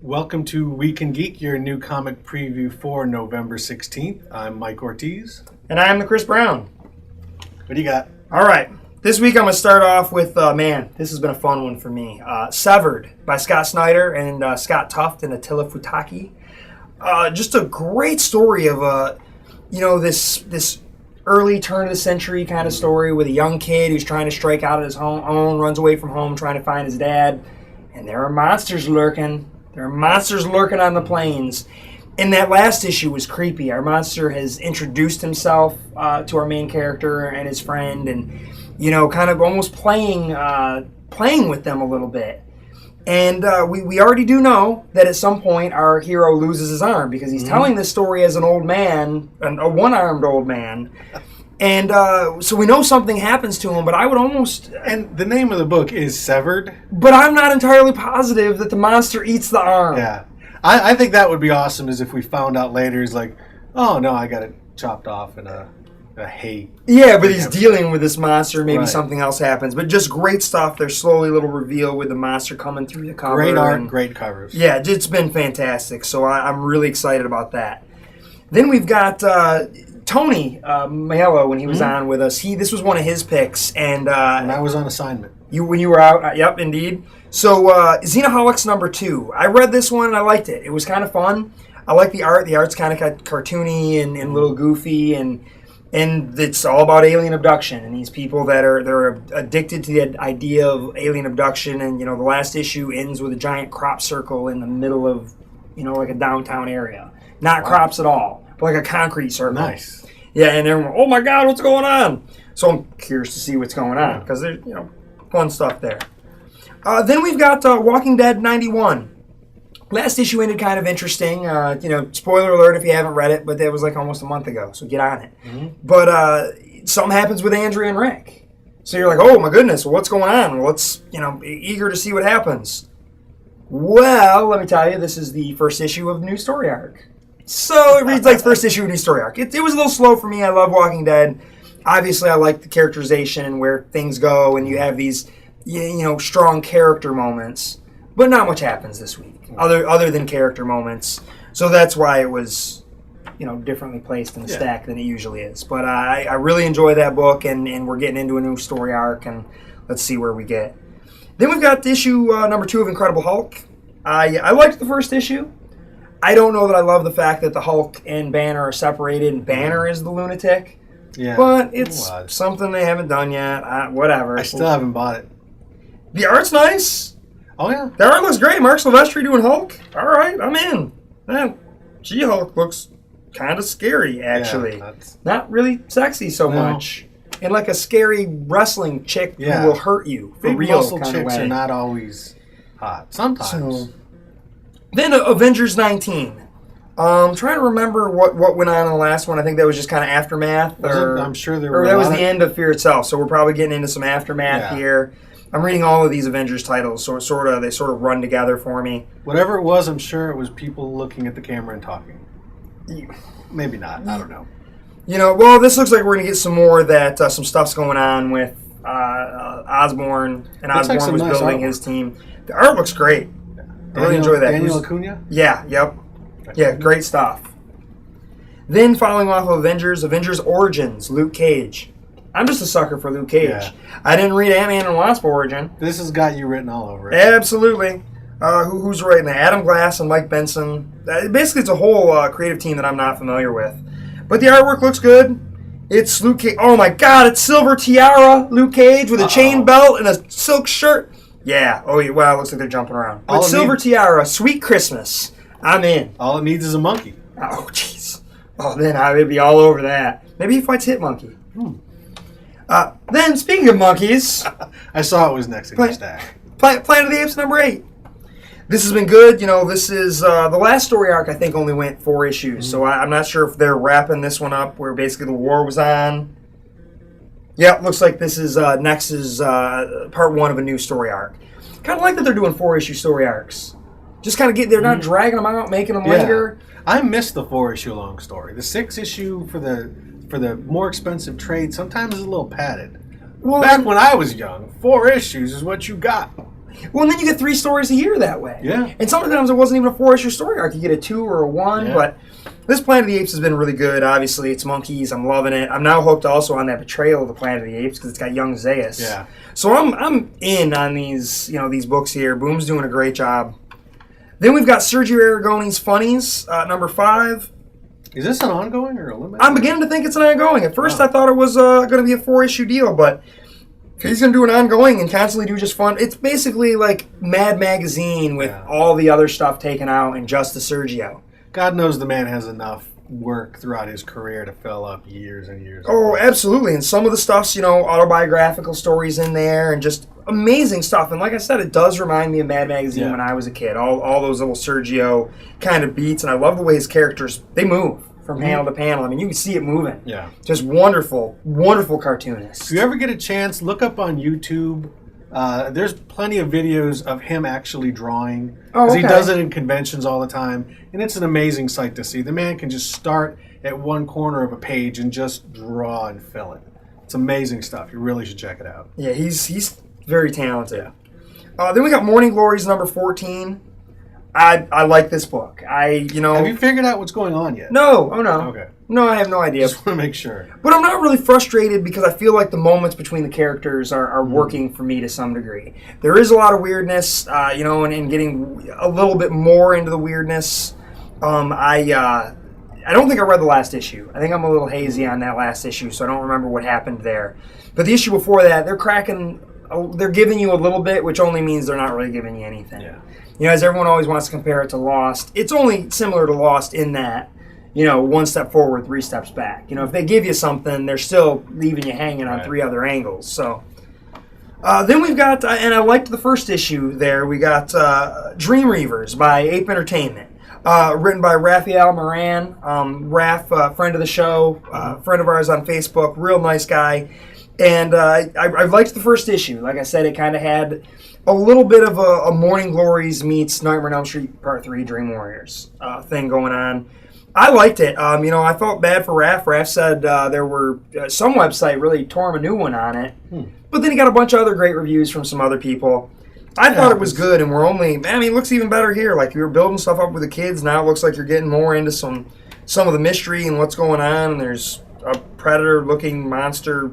Welcome to WeekNGeek, your new comic preview for November 16th. I'm Mike Ortiz. And I'm the Chris Brown. What do you got? All right. This week I'm going to start off with, this has been a fun one for me. Severed by Scott Snyder and Scott Tuft and Attila Futaki. Just a great story of, this early turn of the century kind of story with a young kid who's trying to strike out on his own, runs away from home, trying to find his dad. And there are monsters lurking. There are monsters lurking on the plains. And that last issue was creepy. Our monster has introduced himself to our main character and his friend and, kind of almost playing with them a little bit. And we already do know that at some point our hero loses his arm because he's telling this story as an old man, a one-armed old man. And so we know something happens to him, but I would almost... And the name of the book is Severed. But I'm not entirely positive that the monster eats the arm. Yeah. I think that would be awesome is if we found out later, he's like, oh, no, I got it chopped off in a hay. Yeah, but he's dealing with this monster. Maybe Right. something else happens. But just great stuff. There's slowly a little reveal with the monster coming through the cover. Great art and great covers. Yeah, it's been fantastic. So I'm really excited about that. Then we've got... Tony Maiello, when he was on with us, this was one of his picks, and I was on assignment. When you were out, yep, indeed. So Xenoholics #2. I read this one and I liked it. It was kind of fun. I like the art. The art's kind of cartoony and a little goofy, and it's all about alien abduction and these people they're addicted to the idea of alien abduction. And the last issue ends with a giant crop circle in the middle of like a downtown area. Not crops at all. Like a concrete circle. Nice. Yeah, and everyone, oh my God, what's going on? So I'm curious to see what's going on because there's fun stuff there. Then we've got Walking Dead 91. Last issue ended kind of interesting. Spoiler alert if you haven't read it, but that was like almost a month ago, so get on it. But something happens with Andrea and Rick. So you're like, oh my goodness, well, what's going on? Well, let's eager to see what happens. Well, let me tell you, this is the first issue of the new story arc. So it reads like the first issue of a new story arc. It was a little slow for me. I love Walking Dead. Obviously, I like the characterization and where things go, and you have these, strong character moments. But not much happens this week, other than character moments. So that's why it was, differently placed in the stack than it usually is. But I really enjoy that book, and we're getting into a new story arc, and let's see where we get. Then we've got issue #2 of Incredible Hulk. I liked the first issue. I don't know that I love the fact that the Hulk and Banner are separated and Banner is the lunatic. Yeah. But it's something they haven't done yet. Whatever. I still haven't bought it. The art's nice. Oh, yeah. The art looks great. Mark Silvestri doing Hulk. All right, I'm in. Man, She-Hulk looks kind of scary, actually. Yeah, not really sexy so much. And like a scary wrestling chick who will hurt you. For Big real muscle kind chicks of way. are not always hot. Sometimes. So, then Avengers 19. Trying to remember what went on in the last one. I think that was just kind of aftermath. I'm sure there were. Or that was the end of Fear Itself. So we're probably getting into some aftermath here. I'm reading all of these Avengers titles, so they sort of run together for me. Whatever it was, I'm sure it was people looking at the camera and talking. Maybe not. I don't know. Well, this looks like we're going to get some more of that. Some stuff's going on with Osborn, and Osborn was building his team. The art looks great. I really enjoy that. Daniel Acuna? Yeah, yep. Yeah, great stuff. Then following off of Avengers Origins, Luke Cage. I'm just a sucker for Luke Cage. Yeah. I didn't read Ant-Man and Wasp Origin. This has got you written all over it. Absolutely. Who's writing that? Adam Glass and Mike Benson. Basically, it's a whole creative team that I'm not familiar with. But the artwork looks good. It's Luke Cage. Oh my God, it's Silver Tiara Luke Cage with a chain belt and a silk shirt. Yeah. Oh, yeah. Well, it looks like they're jumping around. But Silver Tiara, Sweet Christmas. I'm in. All it needs is a monkey. Oh, jeez. Oh, then I would be all over that. Maybe he fights Hitmonkey. Then, speaking of monkeys... I saw it was next in your stack. Planet of the Apes #8. This has been good. This is... the last story arc, I think, only went 4 issues. So I'm not sure if they're wrapping this one up where basically the war was on. Yeah, looks like this is next is part 1 of a new story arc. Kind of like that they're doing 4-issue story arcs. Just kind of they're not dragging them out, making them linger. I missed the 4-issue long story. The 6-issue for the more expensive trade sometimes is a little padded. Well, back when I was young, 4 issues is what you got. Well, and then you get 3 stories a year that way. Yeah. And sometimes it wasn't even a 4-issue story arc. You get a 2 or a 1, but this Planet of the Apes has been really good. Obviously, it's monkeys. I'm loving it. I'm now hooked also on that Betrayal of the Planet of the Apes because it's got young Zaius. Yeah. So I'm in on these, these books here. Boom's doing a great job. Then we've got Sergio Aragone's Funnies, number 5. Is this an ongoing or a limited? I'm beginning to think it's an ongoing. At first, I thought it was going to be a 4-issue deal, but he's going to do an ongoing and constantly do just fun. It's basically like Mad Magazine with all the other stuff taken out and just the Sergio. God knows the man has enough work throughout his career to fill up years and years. Oh, absolutely. And some of the stuff's, autobiographical stories in there and just amazing stuff. And like I said, it does remind me of Mad Magazine when I was a kid. All those little Sergio kind of beats. And I love the way his characters, they move from panel to panel. I mean, you can see it moving. Yeah. Just wonderful, wonderful cartoonist. If you ever get a chance, look up on YouTube. There's plenty of videos of him actually drawing. Because he does it in conventions all the time. And it's an amazing sight to see. The man can just start at one corner of a page and just draw and fill it. It's amazing stuff. You really should check it out. Yeah, he's very talented. Then we got Morning Glories number 14. I like this book. Have you figured out what's going on yet? No. Oh, no. Okay. No, I have no idea. Just want to make sure. But I'm not really frustrated because I feel like the moments between the characters are working for me to some degree. There is a lot of weirdness, and getting a little bit more into the weirdness. I don't think I read the last issue. I think I'm a little hazy on that last issue, so I don't remember what happened there. But the issue before that, they're giving you a little bit, which only means they're not really giving you anything. Yeah. As everyone always wants to compare it to Lost, it's only similar to Lost in that, 1 step forward, 3 steps back. If they give you something, they're still leaving you hanging on 3 other angles. So then we've got, and I liked the first issue there, we got Dream Reavers by Ape Entertainment. Written by Raphael Moran. Raph, friend of the show, friend of ours on Facebook, real nice guy. And I liked the first issue. Like I said, it kind of had a little bit of a Morning Glories meets Nightmare on Elm Street Part 3 Dream Warriors thing going on. I liked it. I felt bad for Raph. Raph said there were some website really tore him a new one on it. But then he got a bunch of other great reviews from some other people. I thought it was good, and it looks even better here. Like, you were building stuff up with the kids. Now it looks like you're getting more into some of the mystery and what's going on, and there's a predator-looking monster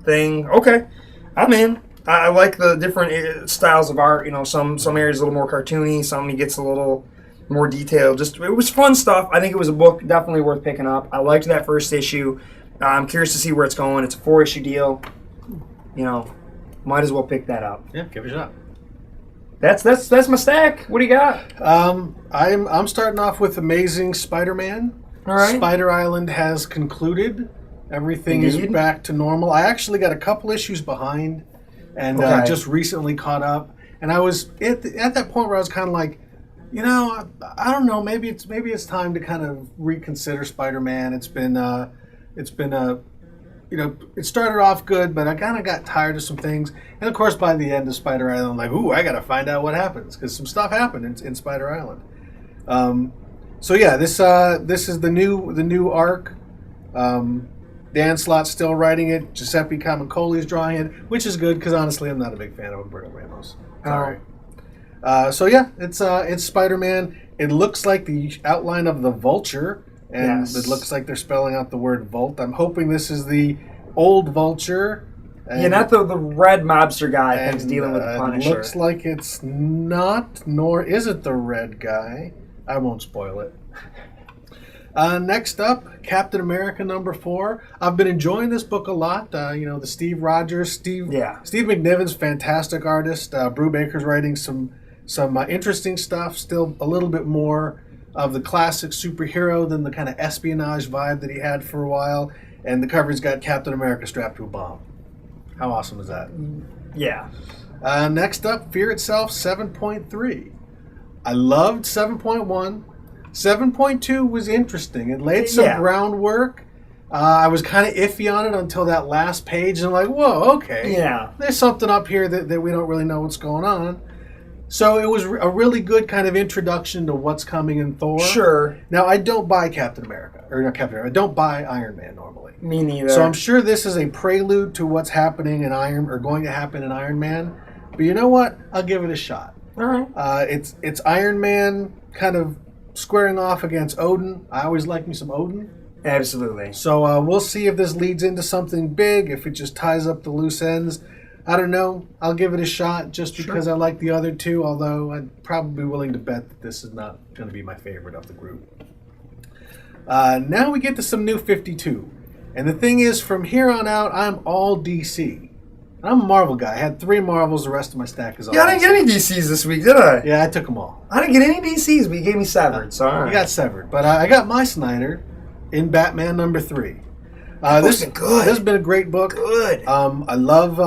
thing. Okay, I'm in. I like the different styles of art. Some areas a little more cartoony, some he gets a little more detailed. It was fun stuff. I think it was a book definitely worth picking up. I liked that first issue. I'm curious to see where it's going. It's a 4-issue deal. Might as well pick that up. Yeah, give it a shot. That's my stack. What do you got? I'm starting off with Amazing Spider-Man. All right. Spider Island has concluded. Everything is back to normal. I actually got a couple issues behind, and just recently caught up. And I was at that point where I was kind of like, I don't know. Maybe it's time to kind of reconsider Spider-Man. It started off good, but I kind of got tired of some things. And of course, by the end of Spider Island, I'm like, ooh, I got to find out what happens because some stuff happened in Spider Island. This is the new arc. Dan Slott's still writing it. Giuseppe Camicoli's drawing it, which is good because honestly, I'm not a big fan of Umberto Ramos. Sorry. It's Spider-Man. It looks like the outline of the Vulture. And it looks like they're spelling out the word Volt. I'm hoping this is the old Vulture. Not the red mobster guy who's dealing with the Punisher. It looks like it's not, nor is it the red guy. I won't spoil it. Next up, Captain America number 4. I've been enjoying this book a lot. The Steve Rogers, Steve McNiven's fantastic artist. Brew Baker's writing some interesting stuff. Still a little bit more of the classic superhero than the kind of espionage vibe that he had for a while. And the cover's got Captain America strapped to a bomb. How awesome is that? Yeah. Next up, Fear Itself 7.3. I loved 7.1. 7.2 was interesting. It laid some groundwork. I was kind of iffy on it until that last page. And I'm like, whoa, okay. Yeah. There's something up here that we don't really know what's going on. So it was a really good kind of introduction to what's coming in Thor. Sure. Now, I don't buy Captain America. Or not Captain America. I don't buy Iron Man normally. Me neither. So I'm sure this is a prelude to what's happening in going to happen in Iron Man. But you know what? I'll give it a shot. All right. It's Iron Man kind of squaring off against Odin. I always like me some Odin. Absolutely. So we'll see if this leads into something big, if it just ties up the loose ends. I don't know. I'll give it a shot just because I like the other two, although I'd probably be willing to bet that this is not going to be my favorite of the group. Now we get to some new 52. And the thing is, from here on out, I'm all DC. I'm a Marvel guy. I had 3 Marvels. The rest of my stack is all Yeah, I didn't get any DCs this week, did I? Yeah, I took them all. I didn't get any DCs, but you gave me Severed. So, all right. You got Severed. But I got my Snyder in Batman number 3. This been good. This has been a great book. Good. I love,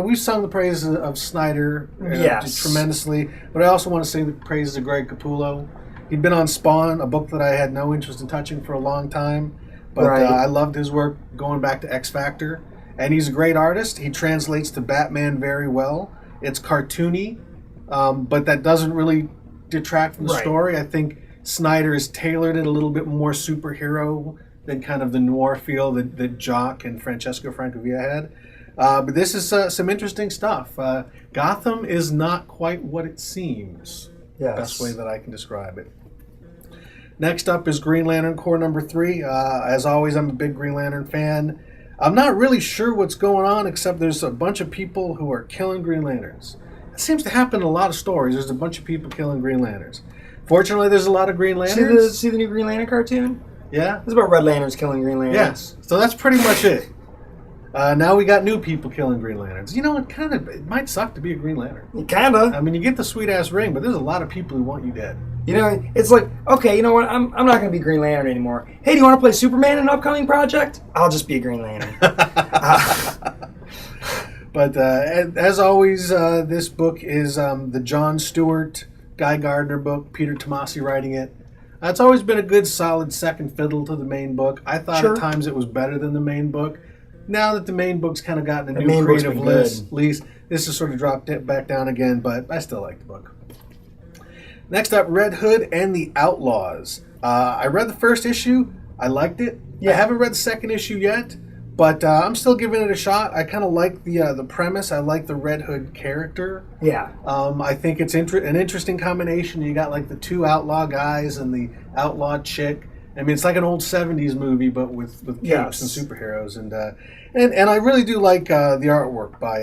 we've sung the praises of Snyder Yes. tremendously, but I also want to sing the praises of Greg Capullo. He'd been on Spawn, a book that I had no interest in touching for a long time, but Right. I loved his work going back to X Factor, and he's a great artist. He translates to Batman very well. It's cartoony, but that doesn't really detract from the Right. story. I think Snyder has tailored it a little bit more superhero than kind of the noir feel that Jock and Francesco Francavilla had. But this is some interesting stuff. Gotham is not quite what it seems. Yes. Best way that I can describe it. Next up is Green Lantern Corps number 3. As always, I'm a big Green Lantern fan. I'm not really sure what's going on, except there's a bunch of people who are killing Green Lanterns. It seems to happen in a lot of stories. There's a bunch of people killing Green Lanterns. Fortunately, there's a lot of Green Lanterns. See the new Green Lantern cartoon? Yeah? It's about Red Lanterns killing Green Lanterns. Yes. So that's pretty much it. Now we got new people killing Green Lanterns. You know, it might suck to be a Green Lantern. Kinda. I mean, you get the sweet-ass ring, but there's a lot of people who want you dead. You know, it's like, okay, you know what? I'm not going to be Green Lantern anymore. Hey, do you want to play Superman in an upcoming project? I'll just be a Green Lantern. But as always, this book is the Jon Stewart, Guy Gardner book, Peter Tomasi writing it. It's always been a good, solid second fiddle to the main book. I thought Sure. at times it was better than the main book. Now that the main book's kind of gotten a The new main book's creative been good. lease, this has sort of dropped it back down again, but I still like the book. Next up, Red Hood and the Outlaws. I read the first issue. I liked it. Yeah. I haven't read the second issue yet, but I'm still giving it a shot. I kind of like the premise. I like the Red Hood character. Yeah. I think it's an interesting combination. You got like the 2 outlaw guys and the outlaw chick. I mean, it's like an old 70s movie, but with capes Yes. and superheroes. And I really do like the artwork by,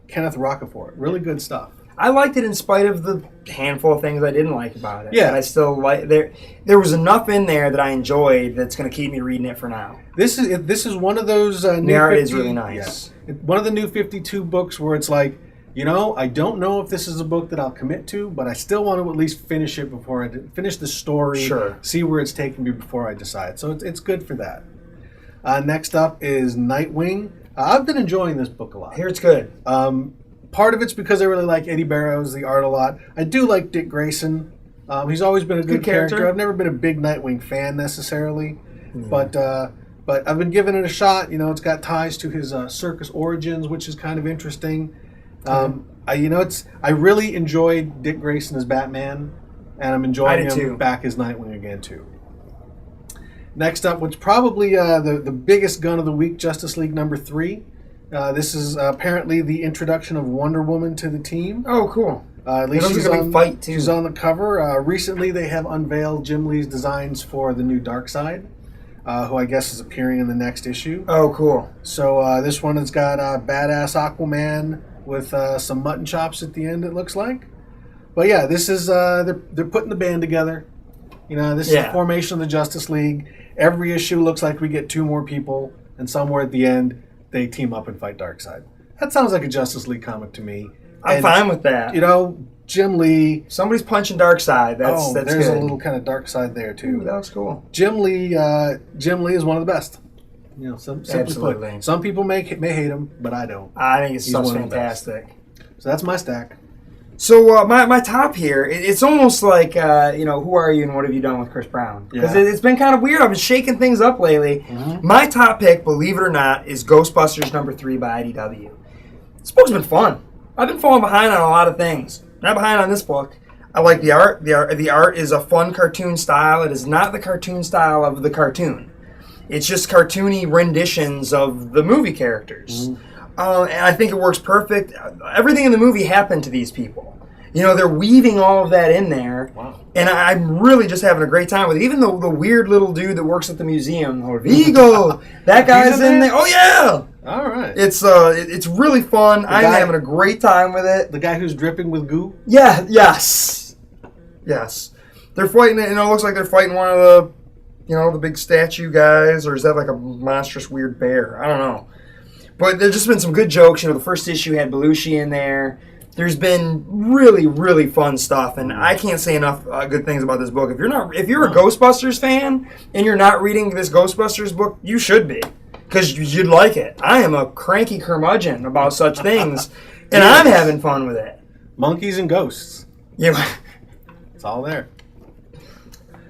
Kenneth Rocafort. Really good stuff. I liked it in spite of the handful of things I didn't like about it. Yeah. But I still like there was enough in there that I enjoyed that's going to keep me reading it for now. This is one of those new The art 50, is really nice. Yeah, one of the new 52 books where it's like, I don't know if this is a book that I'll commit to, but I still want to at least finish it before I finish the story, Sure. see where it's taking me before I decide. So it's good for that. Next up is Nightwing. I've been enjoying this book a lot. I hear it's good. Part of it's because I really like Eddie Barrows, the art a lot. I do like Dick Grayson. He's always been a good character. I've never been a big Nightwing fan necessarily, but I've been giving it a shot. It's got ties to his circus origins, which is kind of interesting. I really enjoyed Dick Grayson as Batman, and I'm enjoying him back as Nightwing again too. Next up, what's probably the biggest gun of the week, Justice League number 3. This is apparently the introduction of Wonder Woman to the team. Oh, cool. At least she's on fight too. She's on the cover. Recently, they have unveiled Jim Lee's designs for the new Darkseid, who I guess is appearing in the next issue. Oh, cool. So this one has got badass Aquaman with some mutton chops at the end, it looks like. But yeah, this is they're putting the band together. This is the formation of the Justice League. Every issue looks like we get 2 more people, and somewhere at the end they team up and fight Darkseid. That sounds like a Justice League comic to me. I'm fine with that. Jim Lee. Somebody's punching Darkseid. That's there's good. a little kind of dark side there too. Ooh, that looks cool. Jim Lee is one of the best. Absolutely. Some people may hate him, but I don't. I think it's He's so one of the fantastic. So that's my stack. So my top here, it's almost like, who are you and what have you done with Chris Brown? Because it's been kind of weird. I've been shaking things up lately. Mm-hmm. My top pick, believe it or not, is Ghostbusters number 3 by IDW. This book's been fun. I've been falling behind on a lot of things. Not behind on this book. I like the art. The art is a fun cartoon style. It is not the cartoon style of the cartoon. It's just cartoony renditions of the movie characters. And I think it works perfect. Everything in the movie happened to these people. You know, they're weaving all of that in there. Wow. And I'm really just having a great time with it. Even the weird little dude that works at the museum, or Vigo, that guy's in there. Oh, yeah. All right. It's really fun. I'm having a great time with it. The guy who's dripping with goo? Yeah, yes. They're fighting it, and it looks like they're fighting one of the, the big statue guys, or is that like a monstrous weird bear? I don't know. But there's just been some good jokes. The first issue had Belushi in there. There's been really, really fun stuff, and I can't say enough good things about this book. If you're a Ghostbusters fan and you're not reading this Ghostbusters book, you should be, because you'd like it. I am a cranky curmudgeon about such things, and I'm having fun with it. Monkeys and ghosts. Yeah, it's all there.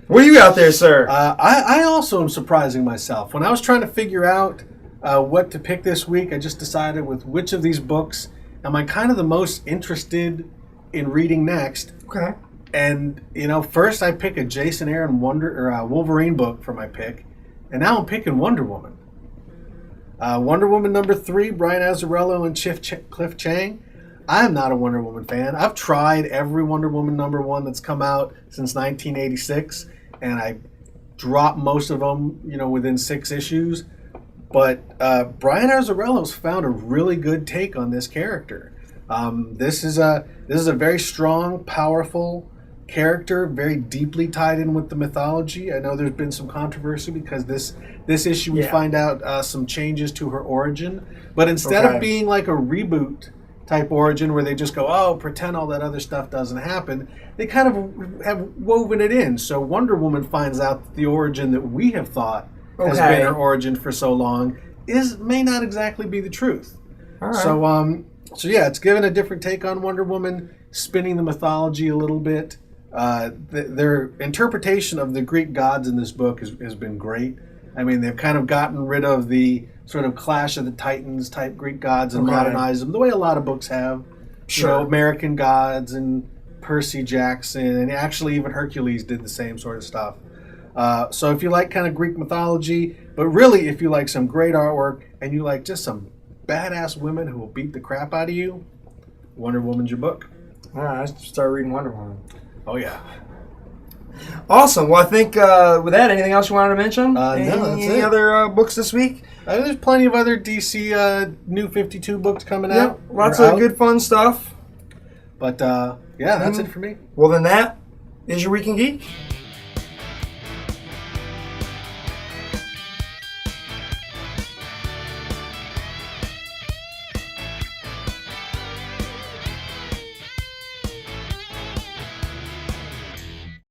What do you got there, sir? I also am surprising myself. When I was trying to figure out what to pick this week, I just decided with which of these books am I kind of the most interested in reading next. Okay. And, first I pick a Jason Aaron Wolverine book for my pick, and now I'm picking Wonder Woman. Wonder Woman number 3, Brian Azzarello and Cliff Chang. I'm not a Wonder Woman fan. I've tried every Wonder Woman number 1 that's come out since 1986, and I dropped most of them, within 6 issues. But Brian Azzarello's found a really good take on this character. This is a very strong, powerful character, very deeply tied in with the mythology. I know there's been some controversy because this issue we find out some changes to her origin. But instead of being like a reboot type origin where they just go, pretend all that other stuff doesn't happen, they kind of have woven it in. So Wonder Woman finds out that the origin that we have thought has been her origin for so long may not exactly be the truth. All right. So yeah, it's given a different take on Wonder Woman, spinning the mythology a little bit. Their interpretation of the Greek gods in this book has been great. I mean, they've kind of gotten rid of the sort of Clash of the Titans type Greek gods and modernized them the way a lot of books have. Sure. American gods and Percy Jackson, and actually even Hercules did the same sort of stuff. So if you like kind of Greek mythology, but really if you like some great artwork and you like just some badass women who will beat the crap out of you, Wonder Woman's your book. All right, I start reading Wonder Woman. Oh yeah. Awesome. Well, I think with that, anything else you wanted to mention? No, that's it. Any other books this week? There's plenty of other DC New 52 books coming out. Lots of good fun stuff. But yeah, that's it for me. Well, then that is your Week in Geek.